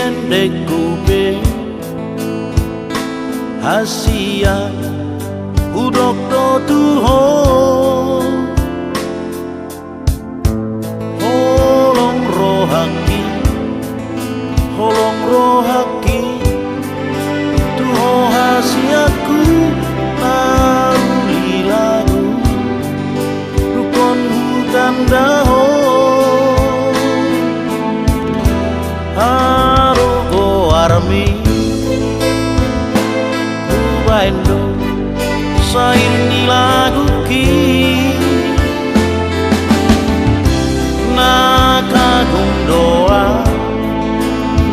pendek kube hasia udok do tuho holong rohaki tuho hasiaku aruli lagu rukon hutan daho harugo armi ubaindo sair ni lagu ki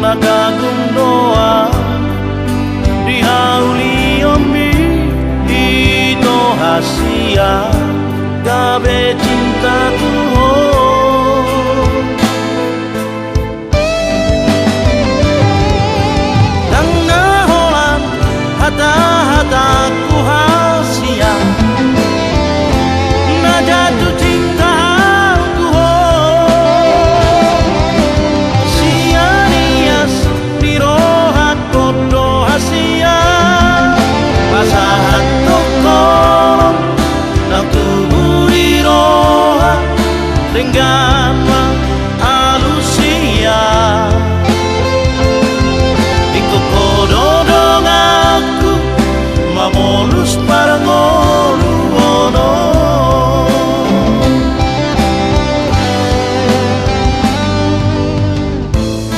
nakagum doa di hauli omi ito hasia gabe cinta tuho dan naholan hata-hataku hasia na jatuh cinta tuho sia-nias di rohat kodo hasia pasahan tokolong nang tubuh di rohat dengan alusia ikut kododong aku mamolus parangolu ono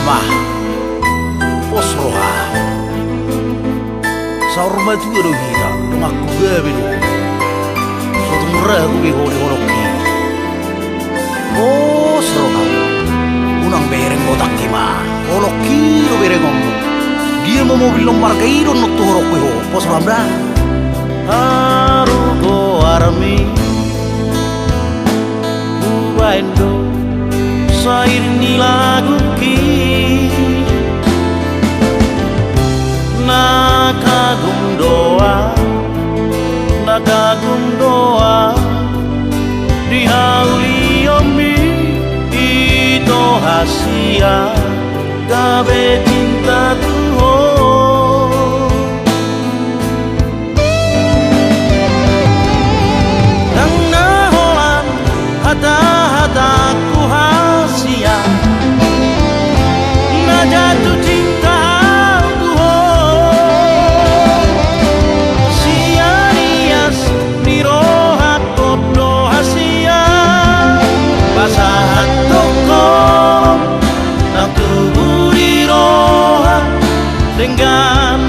mah posroha saurma tu ero hira dong aku gabe do soto murah aku beho di holoki posroha unang bereng otak kima holoki do bereng ngomong dia mau mobil nomor kairo no tu horok ho posroha bra harugo armi ubaindo sair ni lagu ki nakagum doa di hauli omi ito hasia gabe cinta tuho dan naholan hata-hataku hasia na jatuh cinta tuho sia-nias di rohat kodo hasia pasahan tokolong nang tubuh di rohat dengan